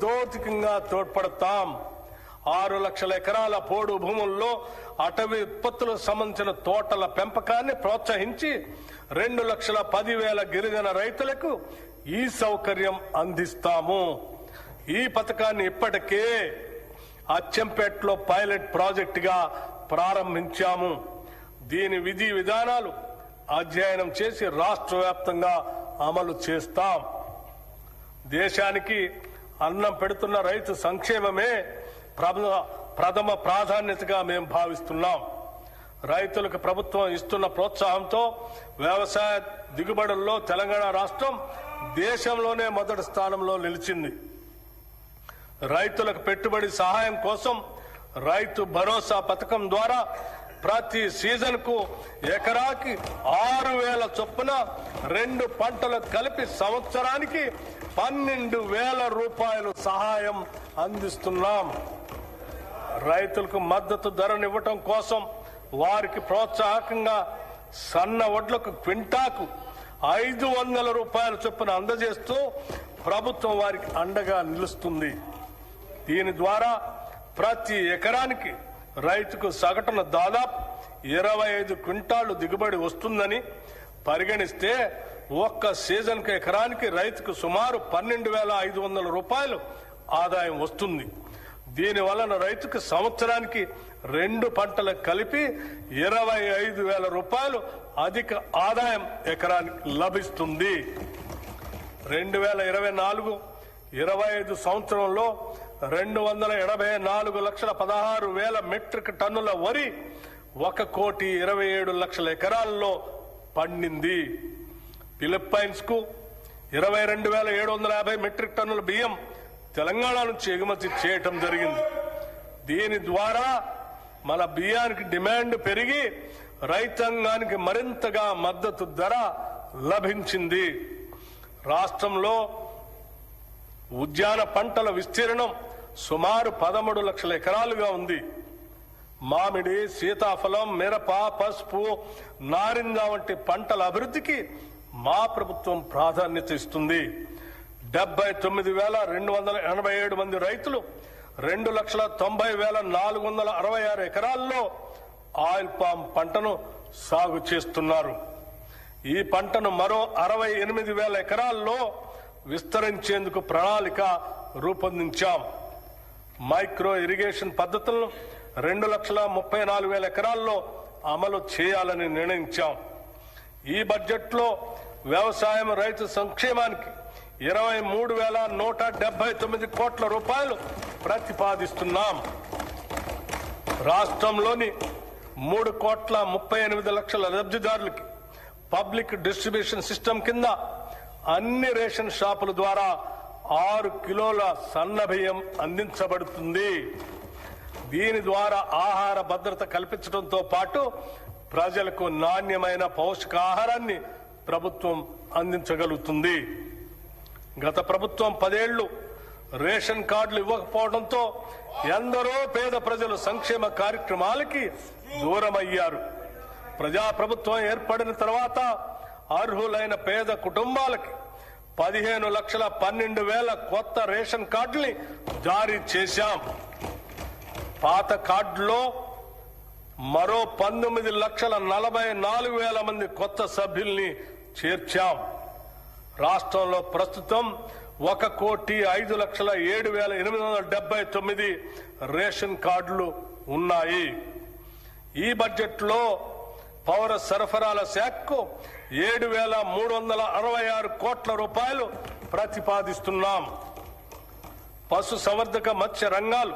దౌతికంగా తోడ్పడతాం. 6 లక్షల ఎకరాల పోడు భూముల్లో అటవీ ఉత్పత్తులకు సంబంధించిన తోటల పెంపకాన్ని ప్రోత్సహించి 2,10,000 గిరిజన రైతులకు ఈ సౌకర్యం అందిస్తాము. ఈ పథకాన్ని ఇప్పటికే అచ్చంపేటలో పైలట్ ప్రాజెక్టుగా ప్రారంభించాము. దీని విధి విధానాలు అధ్యయనం చేసి రాష్ట్ర వ్యాప్తంగా అమలు చేస్తాం. దేశానికి అన్నం పెడుతున్న రైతు సంక్షేమమే ప్రథమ ప్రాధాన్యతగా మేము భావిస్తున్నాం. రైతులకు ప్రభుత్వం ఇస్తున్న ప్రోత్సాహంతో వ్యవసాయ దిగుబడుల్లో తెలంగాణ రాష్ట్రం దేశంలోనే మొదటి స్థానంలో నిలిచింది. రైతులకు పెట్టుబడి సహాయం కోసం రైతు భరోసా పథకం ద్వారా ప్రతి సీజన్ కు ఎకరాకి 6,000 చొప్పున 2 పంటలు కలిపి సంవత్సరానికి 12,000 రూపాయలు సహాయం అందిస్తున్నాం. రైతులకు మద్దతు ధరనివ్వటం కోసం వారికి ప్రోత్సాహకంగా సన్న వడ్లకు క్వింటాకు 500 రూపాయల చొప్పున అందజేస్తూ ప్రభుత్వం వారికి అండగా నిలుస్తుంది. దీని ద్వారా ప్రతి ఎకరానికి రైతుకు సగటున దాదాపు 25 క్వింటాళ్లు దిగుబడి వస్తుందని పరిగణిస్తే ఒక్క సీజన్ కు ఎకరానికి రైతుకు సుమారు 12,500 రూపాయలు ఆదాయం వస్తుంది. దీని వలన రైతుకు సంవత్సరానికి 2 పంటలు కలిపి 25,000 రూపాయలు అధిక ఆదాయం ఎకరానికి లభిస్తుంది. 2024-25 సంవత్సరంలో 284,16,000 మెట్రిక్ టన్నుల వరి 1,27,00,000 ఎకరాల్లో పండింది. ఫిలిప్పైన్స్ కు 22,750 మెట్రిక్ టన్నుల బియ్యం తెలంగాణ నుంచి ఎగుమతి చేయటం జరిగింది. దీని ద్వారా మన బియ్యానికి డిమాండ్ పెరిగి రైతాంగానికి మరింతగా మద్దతు ధర లభించింది. రాష్ట్రంలో ఉద్యాన పంటల విస్తీర్ణం సుమారు 13 లక్షల ఎకరాలుగా ఉంది. మామిడి, సీతాఫలం, మిరప, పసుపు, నారింజ వంటి పంటల అభివృద్ధికి మా ప్రభుత్వం ప్రాధాన్యత ఇస్తుంది. 79,287 మంది రైతులు 2,90,466 ఎకరాల్లో ఆయిల్ పామ్ పంటను సాగు చేస్తున్నారు. ఈ పంటను మరో 68,000 ఎకరాల్లో విస్తరించేందుకు ప్రణాళిక రూపొందించాం. మైక్రో ఇరిగేషన్ పద్ధతులను 2,34,000 ఎకరాల్లో అమలు చేయాలని నిర్ణయించాం. ఈ బడ్జెట్లో వ్యవసాయం రైతు సంక్షేమానికి 23,179 కోట్ల రూపాయలు ప్రతిపాదిస్తున్నాం. రాష్ట్రంలోని 3,38,00,000 లబ్ధిదారులకి పబ్లిక్ డిస్ట్రిబ్యూషన్ సిస్టమ్ కింద అన్ని రేషన్ షాపుల ద్వారా 6 కిలోల సన్న బియ్యం అందించబడుతుంది. దీని ద్వారా ఆహార భద్రత కల్పించడంతో పాటు ప్రజలకు నాణ్యమైన పౌష్టికాహారాన్ని ప్రభుత్వం అందించగలుగుతుంది. గత ప్రభుత్వం 10 ఏళ్లు రేషన్ కార్డులు ఇవ్వకపోవడంతో ఎందరో పేద ప్రజలు సంక్షేమ కార్యక్రమాలకి దూరమయ్యారు. ప్రజాప్రభుత్వం ఏర్పడిన తర్వాత అర్హులైన పేద కుటుంబాలకి 15,12,000 కొత్త రేషన్ కార్డుల్ని జారీ చేశాం. పాత కార్డులో మరో 19,44,000 మంది కొత్త సభ్యుల్ని చేర్చాం. రాష్ట్రంలో ప్రస్తుతం 1,05,07,879 రేషన్ కార్డులు ఉన్నాయి. ఈ బడ్జెట్లో పౌర సరఫరాల శాఖకు 7,366 కోట్ల రూపాయలు ప్రతిపాదిస్తున్నాం. పశు సంవర్ధక మత్స్య రంగాలు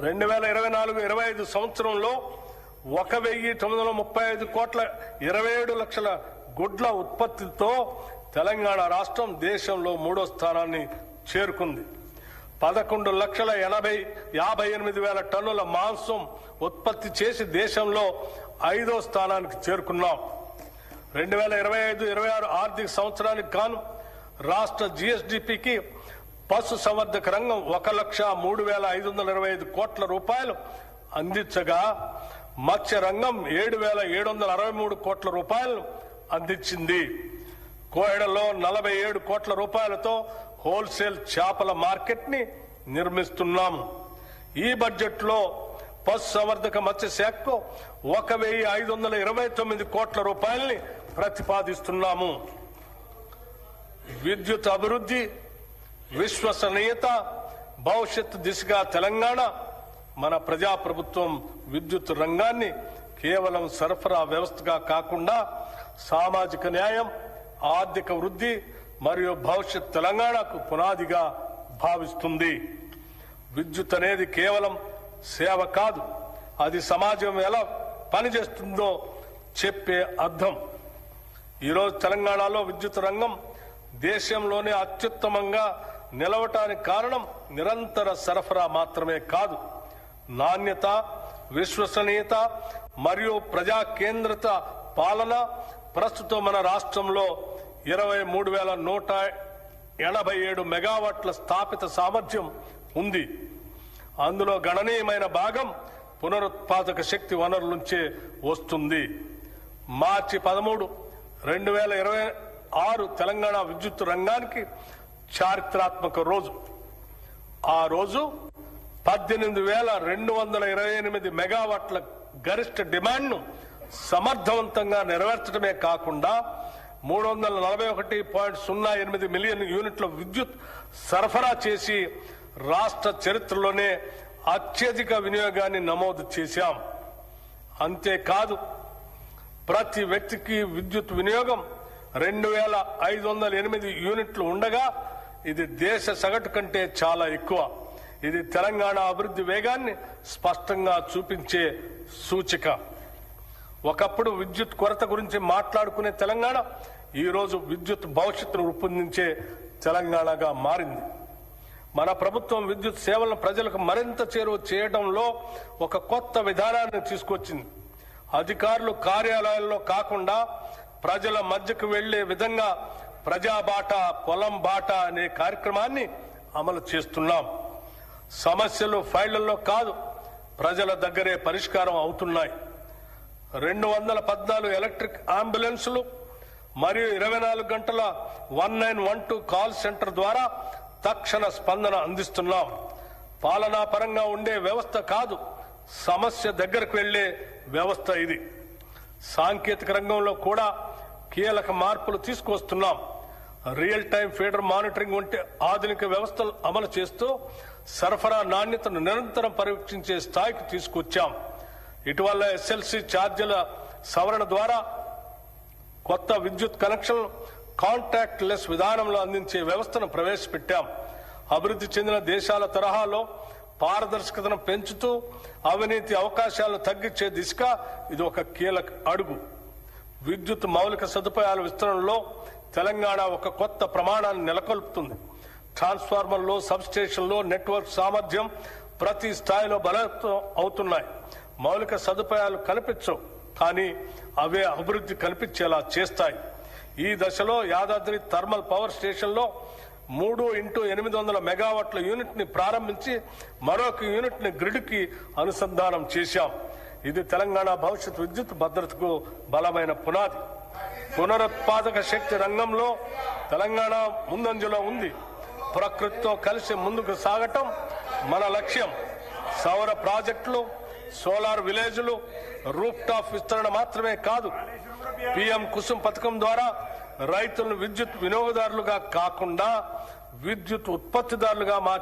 2024-25 సంవత్సరంలో 1,935 కోట్ల 27 లక్షల గుడ్ల ఉత్పత్తితో తెలంగాణ రాష్ట్రం దేశంలో 3వ స్థానాన్ని చేరుకుంది. 11,58,000 టన్నుల మాంసం ఉత్పత్తి చేసి దేశంలో 5వ స్థానానికి చేరుకున్నాం. 2025-26 ఆర్థిక సంవత్సరానికి గాను రాష్ట్ర జీఎస్డీపీకి పశు సంవర్ధక రంగం 1,03,525 కోట్ల రూపాయలు అందించగా మత్స్య రంగం 7,763 కోట్ల రూపాయలు అందించింది. కోయడలో 47 కోట్ల రూపాయలతో హోల్సేల్ చేపల మార్కెట్ ని నిర్మిస్తున్నాము. ఈ బడ్జెట్ లో పశుసంవర్ధక మత్స్యశాఖకు 1,529 కోట్ల రూపాయల్ని ప్రతిపాదిస్తున్నాము. విద్యుత్ అభివృద్ధి, విశ్వసనీయత, భవిష్యత్తు దిశగా తెలంగాణ మన ప్రజాప్రభుత్వం విద్యుత్ రంగాన్ని కేవలం సరఫరా వ్యవస్థగా కాకుండా సామాజిక న్యాయం, ఆర్థిక వృద్ధి మరియు భవిష్యత్ తెలంగాణకు పునాదిగా భావిస్తుంది. విద్యుత్ అనేది కేవలం సేవ కాదు, అది సమాజం ఎలా పనిచేస్తుందో చెప్పే అర్థం. ఈరోజు తెలంగాణలో విద్యుత్ రంగం దేశంలోనే అత్యుత్తమంగా నిలవటానికి కారణం నిరంతర సరఫరా మాత్రమే కాదు, నాణ్యత, విశ్వసనీయత మరియు ప్రజా కేంద్రిత పాలన. ప్రస్తుతం మన రాష్ట్రంలో 23,187 మెగావాట్ల స్థాపిత సామర్థ్యం ఉంది. అందులో గణనీయమైన భాగం పునరుత్పాదక శక్తి వనరుల నుంచే వస్తుంది. మార్చి 13, 2026 తెలంగాణ విద్యుత్ రంగానికి చారిత్రాత్మక రోజు. ఆ రోజు 18,228 మెగావాట్ల గరిష్ట డిమాండ్ను సమర్థవంతంగా నెరవేర్చడమే కాకుండా 341.08 మిలియన్ యూనిట్ల విద్యుత్ సరఫరా చేసి రాష్ట్ర చరిత్రలోనే అత్యధిక వినియోగాన్ని నమోదు చేశాం. అంతేకాదు, ప్రతి వ్యక్తికి విద్యుత్ వినియోగం 2,508 యూనిట్లు ఉండగా ఇది దేశ సగటు కంటే చాలా ఎక్కువ. ఇది తెలంగాణ అభివృద్ధి వేగాన్ని స్పష్టంగా చూపించే సూచిక. ఒకప్పుడు విద్యుత్ కొరత గురించి మాట్లాడుకునే తెలంగాణ ఈరోజు విద్యుత్ భవిష్యత్తును రూపొందించే తెలంగాణగా మారింది. మన ప్రభుత్వం విద్యుత్ సేవలను ప్రజలకు మరింత చేరువ చేయడంలో ఒక కొత్త విధానాన్ని తీసుకొచ్చింది. అధికారులు కార్యాలయాల్లో కాకుండా ప్రజల మధ్యకు వెళ్లే విధంగా ప్రజాబాట, పొలం బాట అనే కార్యక్రమాన్ని అమలు చేస్తున్నాం. సమస్యలు ఫైళ్లలో కాదు, ప్రజల దగ్గరే పరిష్కారం అవుతున్నాయి. 214 ఎలక్ట్రిక్ అంబులెన్సులు మరియు 24 గంటల 1912 కాల్ సెంటర్ ద్వారా తక్షణ స్పందన అందిస్తున్నాం. పాలనా పరంగా ఉండే వ్యవస్థ కాదు, సమస్య దగ్గరకు వెళ్లే వ్యవస్థ ఇది. సాంకేతిక రంగంలో కూడా కీలక మార్పులు తీసుకొస్తున్నాం. రియల్ టైం ఫీడర్ మానిటరింగ్ వంటి ఆధునిక వ్యవస్థలు అమలు చేస్తూ సరఫరా నాణ్యతను నిరంతరం పరీక్షించే స్థాయికి తీసుకొచ్చాం. ఇటీవల ఎస్ఎల్సి ఛార్జీల సవరణ ద్వారా కొత్త విద్యుత్ కనెక్షన్ కాంటాక్ట్ లెస్ విధానంలో అందించే వ్యవస్థను ప్రవేశపెట్టాం. అభివృద్ధి చెందిన దేశాల తరహాలో పారదర్శకతను పెంచుతూ అవినీతి అవకాశాలను తగ్గించే దిశగా ఇది ఒక కీలక అడుగు. విద్యుత్ మౌలిక సదుపాయాల విస్తరణలో తెలంగాణ ఒక కొత్త ప్రమాణాన్ని నెలకొల్పుతుంది. ట్రాన్స్ఫార్మర్లు, సబ్స్టేషన్లు, నెట్వర్క్ సామర్థ్యం ప్రతి స్థాయిలో బలోపేతం అవుతున్నాయి. మౌలిక సదుపాయాలు కనిపించవు, కానీ అవే అభివృద్ధి కనిపించేలా చేస్తాయి. ఈ దశలో యాదాద్రి థర్మల్ పవర్ స్టేషన్ లో 3x800 మెగావాట్ల యూనిట్ ని ప్రారంభించి మరొక యూనిట్ ని గ్రిడ్ కి అనుసంధానం చేశాం. ఇది తెలంగాణ భవిష్యత్ విద్యుత్ భద్రతకు బలమైన పునాది. పునరుత్పాదక శక్తి రంగంలో తెలంగాణ ముందంజలో ఉంది. ప్రకృతితో కలిసి ముందుకు సాగటం మన లక్ష్యం. సౌర ప్రాజెక్టులు, సోలార్ విలేజ్లు, రూఫ్ టాప్ విస్తరణ మాత్రమే కాదు, పీఎం కుసుమ్ పథకం ద్వారా రైతులను విద్యుత్ వినియోగదారులుగా కాకుండా విద్యుత్ ఉత్పత్తిదారులుగా